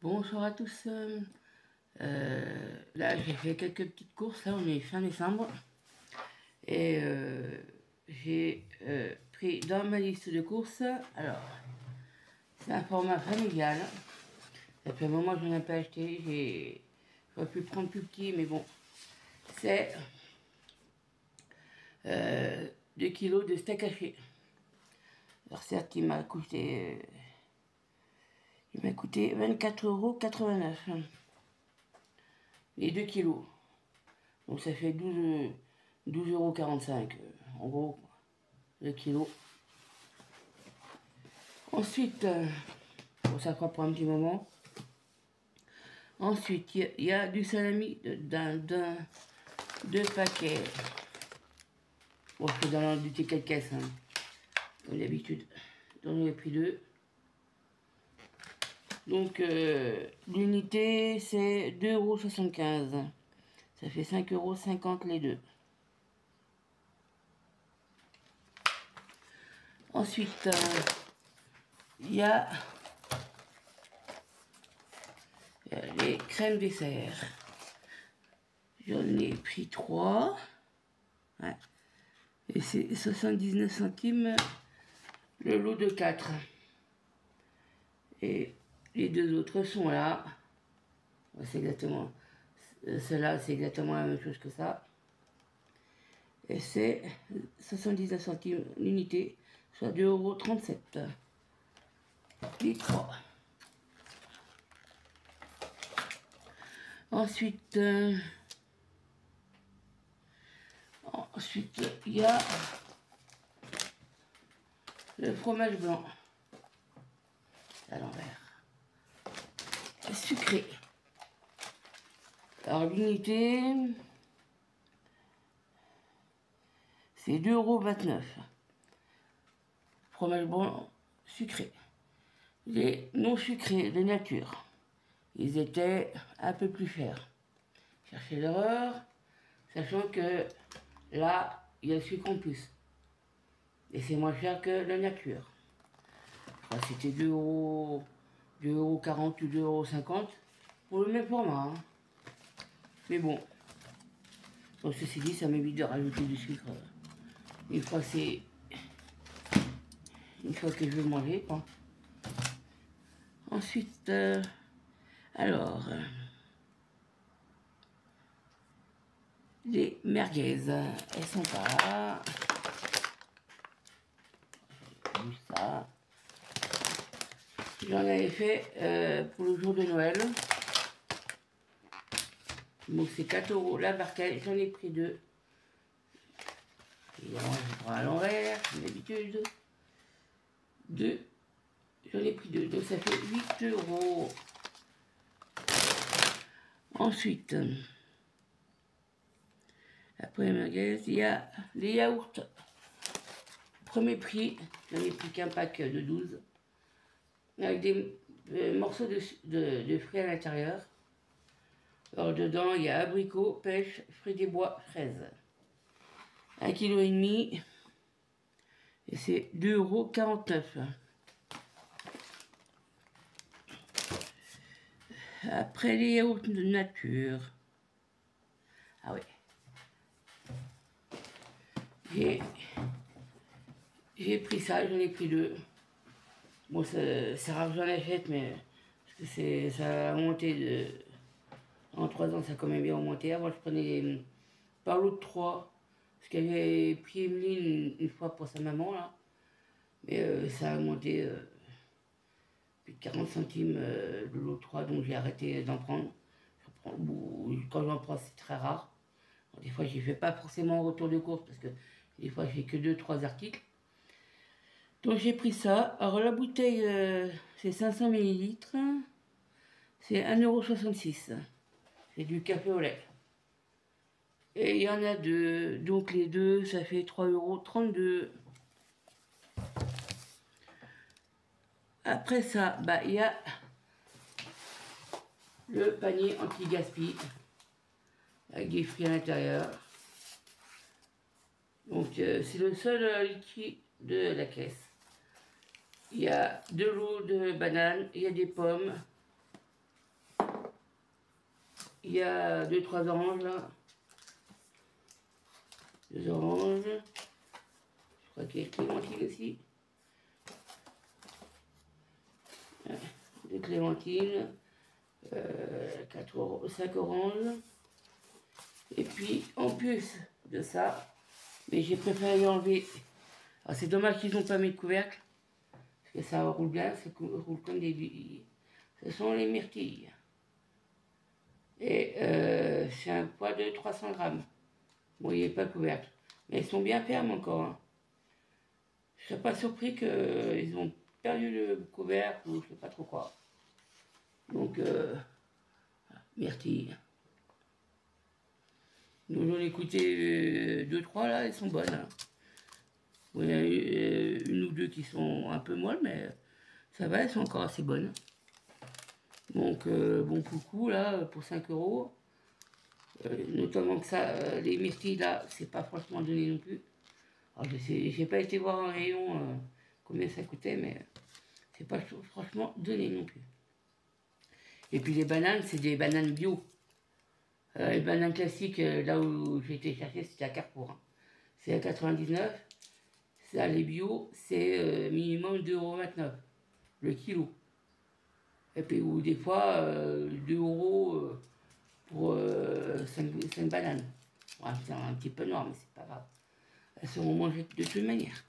Bonsoir à tous. Là, j'ai fait quelques petites courses. Là, on est fin décembre. Et j'ai pris dans ma liste de courses. Alors, c'est un format familial. Ça fait un moment que je n'en ai pas acheté. J'aurais pu prendre plus petit, mais bon. C'est 2 kilos de steak haché. Alors certes, il m'a coûté 24,89 €. Les 2 kilos. Donc ça fait 12,45 € en gros, le kilo. Ensuite, bon, ça fera pour un petit moment. Ensuite, il y a du salami deux paquets. Bon, je fais dans du ticket de caisse, hein, comme d'habitude. Donc j'en ai pris 2. Donc l'unité c'est 2,75 €. Ça fait 5,50 € les deux. Ensuite, il y a les crèmes dessert. J'en ai pris 3. Ouais. Et c'est 79 centimes le lot de 4. Et les deux autres sont là. C'est exactement... Celle-là, c'est exactement la même chose que ça. Et c'est 79 centimes l'unité, soit 2,37 €. Les 3. Ensuite, il y a le fromage blanc à l'envers, sucré. Alors l'unité, c'est 2,29 €. Fromage blanc sucré. Les non sucrés de nature, ils étaient un peu plus chers. Cherchez l'erreur, sachant que là, il y a le sucre en plus. Et c'est moins cher que la nature. Je crois que c'était 2,40 € ou 2,50 € pour le même format. Hein. Mais bon. Donc ceci dit, ça m'évite de rajouter du sucre une fois que je vais manger, quoi. Ensuite, alors, les merguez, elles sont pas. Ça. J'en avais fait pour le jour de Noël. Donc c'est 4 € la barquette. J'en ai pris 2. Évidemment, je prends à l'envers, comme d'habitude. 2. J'en ai pris 2. Donc ça fait 8 €. Ensuite, après les merguez, il y a les yaourts. Premier prix, j'en ai pris qu'un pack de 12. Avec des morceaux de fruits à l'intérieur. Alors dedans, il y a abricots, pêche, fruits des bois, fraises. 1,5 kg. Et c'est 2,49 €. Après les yaourts de nature. Ah oui. J'ai pris ça, j'en ai pris 2. Bon, c'est rare que j'en achète, mais parce que ça a monté en 3 ans, ça a quand même bien augmenté. Avant, je prenais par lot de 3. Parce qu'elle avait pris Emeline une fois pour sa maman, là. Mais ça a monté plus de 40 centimes le lot de 3, donc j'ai arrêté d'en prendre. Quand j'en prends, c'est très rare. Alors, des fois, je ne fais pas forcément retour de course, parce que des fois, je fais que 2-3 articles. Donc j'ai pris ça. Alors la bouteille, c'est 500 ml. C'est 1,66 €. C'est du café au lait. Et il y en a 2. Donc les deux, ça fait 3,32 €. Après ça, bah, il y a le panier anti-gaspi. Avec des fruits à l'intérieur. Donc c'est le seul liquide de la caisse. Il y a 2 lots de bananes, il y a des pommes, il y a 2-3 oranges là. 2 oranges. Je crois qu'il y a clémentine aussi. 2 clémentines. 5 oranges. Et puis en plus de ça, mais j'ai préféré enlever. Alors c'est dommage qu'ils n'ont pas mis de couvercle. Parce que ça roule bien, ça roule comme des billes. Ce sont les myrtilles. Et c'est un poids de 300 grammes. Bon, il n'y a pas de couvercle. Mais ils sont bien fermes encore. Hein. Je ne serais pas surpris qu'ils ont perdu le couvercle ou je ne sais pas trop quoi. Donc, myrtilles. Nous j'en ai écouté 2-3 là, elles sont bonnes. Hein. Bon, il y en a une ou deux qui sont un peu molles, mais ça va, elles sont encore assez bonnes. Donc, bon pour le coup, là, pour 5 €. Notamment que ça, les myrtilles là, c'est pas franchement donné non plus. Alors, je sais, j'ai pas été voir un rayon combien ça coûtait, mais c'est pas franchement donné non plus. Et puis les bananes, c'est des bananes bio. Les bananes classiques, là où j'ai été chercher, c'était à Carrefour. Hein. C'est à 99. Ça, les bio, c'est minimum 2,29 € le kilo. Et puis, ou des fois, 2 € pour 5 bananes. Ouais, c'est un petit peu noir, mais c'est pas grave. Elles seront mangées de toute manière.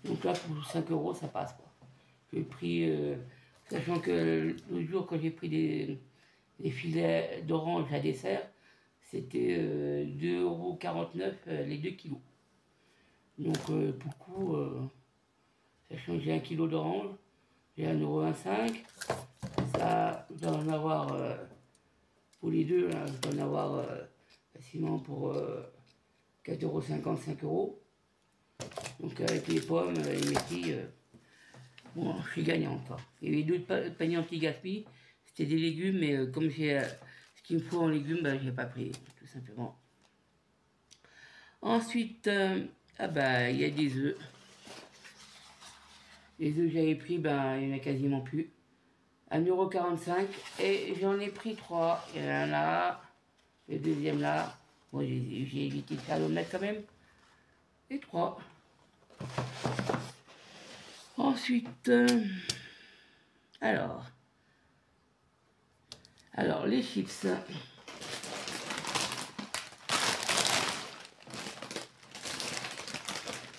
Donc là, pour 5 € ça passe. Quoi. J'ai pris, sachant que l'autre jour, quand j'ai pris des filets d'orange à dessert, c'était 2,49 € les 2 kilos. Donc pour le coup, sachant que j'ai 1 kilo d'orange, j'ai 1,25 €. Ça, je dois en avoir, pour les deux, là, je dois en avoir facilement pour 4,50 €, 5 €. Donc avec les pommes, les myrtilles, bon, je suis gagnant encore. Il y avait d'autres paniers anti-gaspi, c'était des légumes, mais comme j'ai ce qu'il me faut en légumes, ben, je n'ai pas pris, tout simplement. Ensuite, ah bah, il y a des œufs. Les œufs que j'avais pris, ben, il n'y en a quasiment plus. 1,45 € et j'en ai pris 3. Il y en a un là, le deuxième là. Bon, j'ai évité de faire l'omelette quand même. Et 3. Ensuite, alors les chips.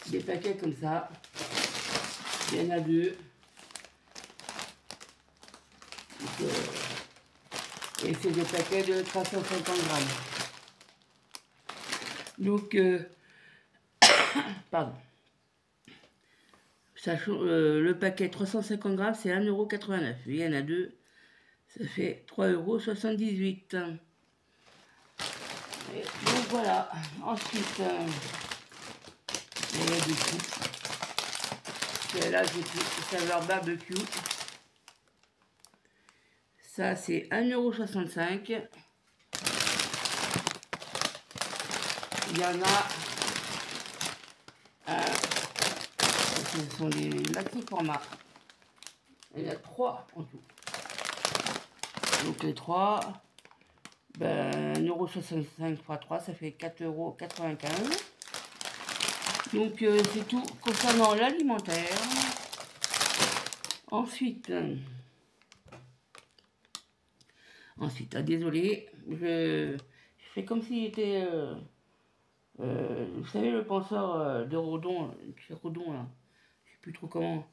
Des paquets comme ça. Il y en a 2. Et c'est des paquets de 350 grammes. Donc, pardon. Le paquet 350 grammes, c'est 1,89 €. Il y en a 2. Ça fait 3,78 €. Donc voilà. Ensuite, il y a des chips. Là, j'ai pris saveur barbecue. Ça, c'est 1,65 €. Il y en a ce sont des maxi formats. Il y en a 3 en tout. Donc les 3, ben, 1,65 € x 3, ça fait 4,95 €. Donc c'est tout concernant l'alimentaire. Ensuite, désolé, je fais comme s'il était, vous savez, le penseur de Rodon, chez Rodon, là, je sais plus trop comment,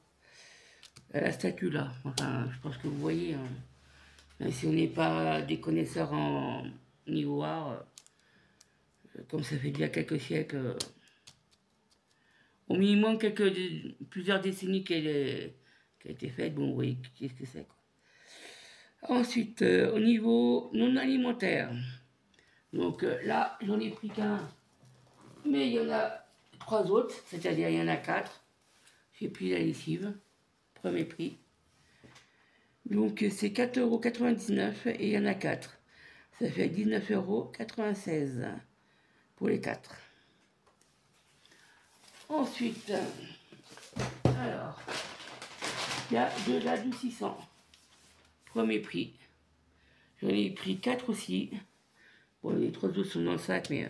la statue là, enfin, je pense que vous voyez, hein. Même si on n'est pas des connaisseurs en niveau art, comme ça fait déjà quelques siècles, au minimum plusieurs décennies qu'elle a été faite, bon, vous voyez qu'est-ce que c'est, quoi. Ensuite, au niveau non alimentaire, donc là, j'en ai pris qu'un, mais il y en a 3 autres, c'est-à-dire il y en a 4. J'ai pris la lessive, premier prix. Donc c'est 4,99 € et il y en a 4. Ça fait 19,96 € pour les 4. Ensuite, alors, il y a de l'adoucissant. Premier prix. J'en ai pris 4 aussi. Bon, les 3 autres sont dans le sac, mais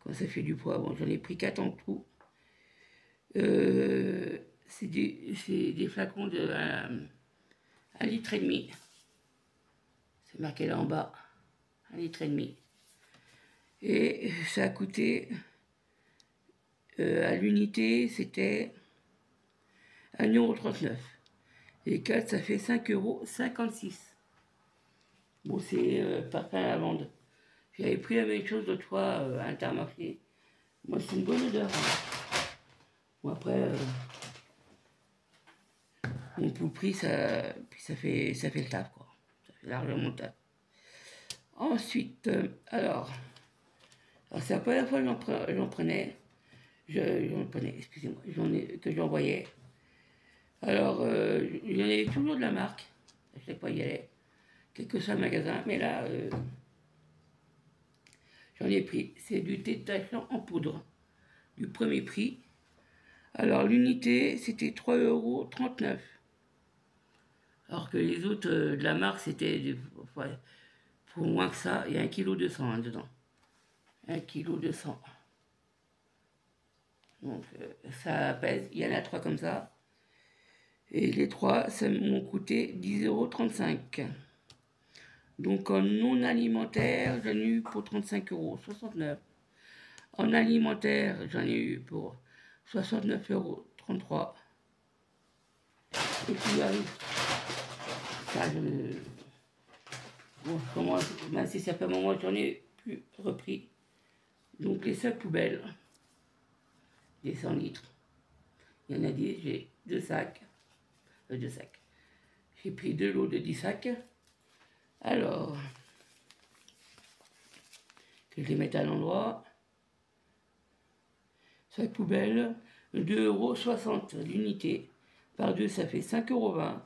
quand ça fait du poids, bon, j'en ai pris 4 en tout. C'est des flacons de 1,5 litre. C'est marqué là en bas, 1,5 litre. Et ça a coûté, à l'unité, c'était 1,39 €. Et 4, ça fait 5,56 €. Bon, c'est pas plein à la vente. J'avais pris la même chose l'autre fois à Intermarché. Moi, c'est une bonne odeur. Bon, après, mon tout prix, ça fait le taf, quoi. Ça fait largement le taf. Ensuite, alors c'est la première fois que j'en prenais. Excusez-moi, que j'envoyais. Alors, il y en avait toujours de la marque. À chaque fois, il y allait. Quel que soit le magasin. Mais là, j'en ai pris. C'est du détachant en poudre. Du premier prix. Alors, l'unité, c'était 3,39 €. Alors que les autres de la marque, c'était pour moins que ça. Il y a 1,2 kg dedans. 1,2 kg. Donc, ça pèse. Il y en a 3 comme ça. Et les 3, ça m'ont coûté 10,35 €. Donc en non alimentaire, j'en ai eu pour 35,69 €. En alimentaire, j'en ai eu pour 69,33 €. Et puis ça, bon, même si ça fait un moment, j'en ai plus repris. Donc les sacs poubelles, des 100 litres. Il y en a 10, j'ai 2 sacs. J'ai pris 2 lots de 10 sacs. Alors, que je les mette à l'endroit. Sac poubelle, 2,60 € l'unité. Par 2, ça fait 5,20 €.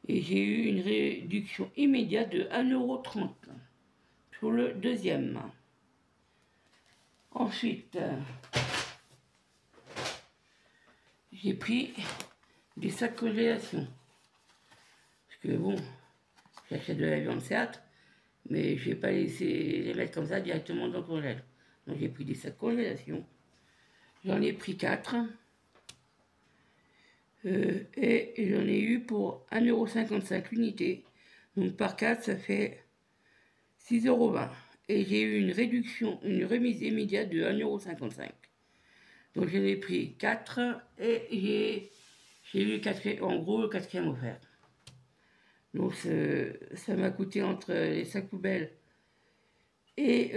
Et j'ai eu une réduction immédiate de 1,30 € sur le deuxième. Ensuite, j'ai pris des sacs congélation. Parce que bon, j'achète de la viande certes, mais je ne vais pas les mettre comme ça directement dans le congèle. Donc j'ai pris des sacs congélation. J'en ai pris 4. Et j'en ai eu pour 1,55 € l'unité. Donc par 4, ça fait 6,20 €. Et j'ai eu une remise immédiate de 1,55 €. Donc j'en ai pris 4 et j'ai eu en gros le quatrième offert. Donc ça m'a coûté entre les sacs poubelles et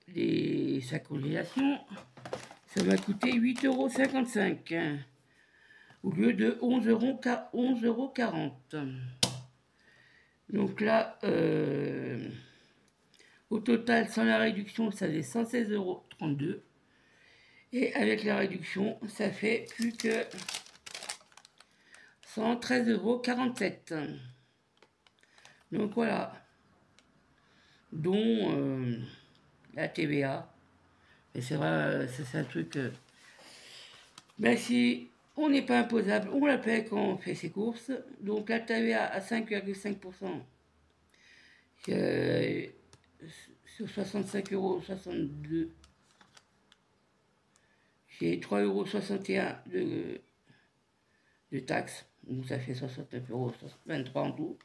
les sacs congélation, ça m'a coûté 8,55 € au lieu de 11,40 €. Donc là, au total, sans la réduction, ça faisait 116,32 €. Et avec la réduction, ça fait plus que 113,47 €. Donc voilà. Dont la TVA. Et c'est vrai, c'est un truc... ben si on n'est pas imposable, on la paie quand on fait ses courses. Donc la TVA à 5,5%. Sur 65,62 €. J'ai 3,61 € de taxes, donc ça fait 69,23 € en tout.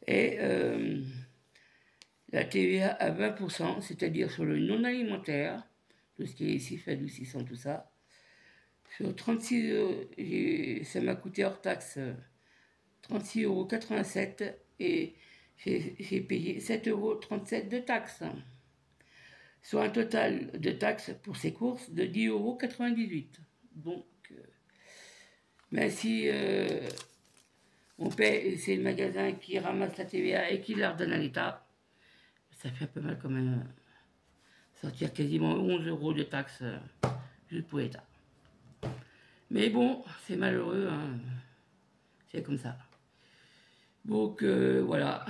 Et la TVA à 20%, c'est-à-dire sur le non alimentaire, tout ce qui est ici, adoucissant, tout ça. Sur 36, ça m'a coûté hors taxe 36,87 € et j'ai payé 7,37 € de taxes. Soit un total de taxes pour ces courses de 10,98 €. Donc, même si on paie, c'est le magasin qui ramasse la TVA et qui la redonne à l'État, ça fait un peu mal quand même sortir quasiment 11 € de taxes juste pour l'État. Mais bon, c'est malheureux, hein. C'est comme ça. Donc voilà.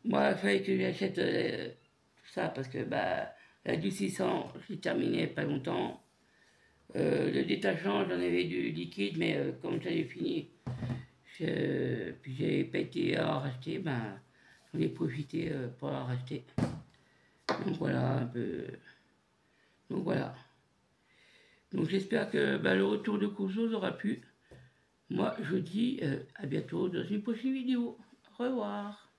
Moi, il fallait que j'achète tout ça parce que l'adoucissant, j'ai terminé pas longtemps. Le détachant, j'en avais du liquide, mais comme j'avais fini, Puis j'avais pas été à en racheter, ben j'en ai profité pour en racheter. Donc voilà, un peu. Donc voilà. Donc j'espère que le retour de course vous aura plu. Moi je vous dis à bientôt dans une prochaine vidéo. Au revoir.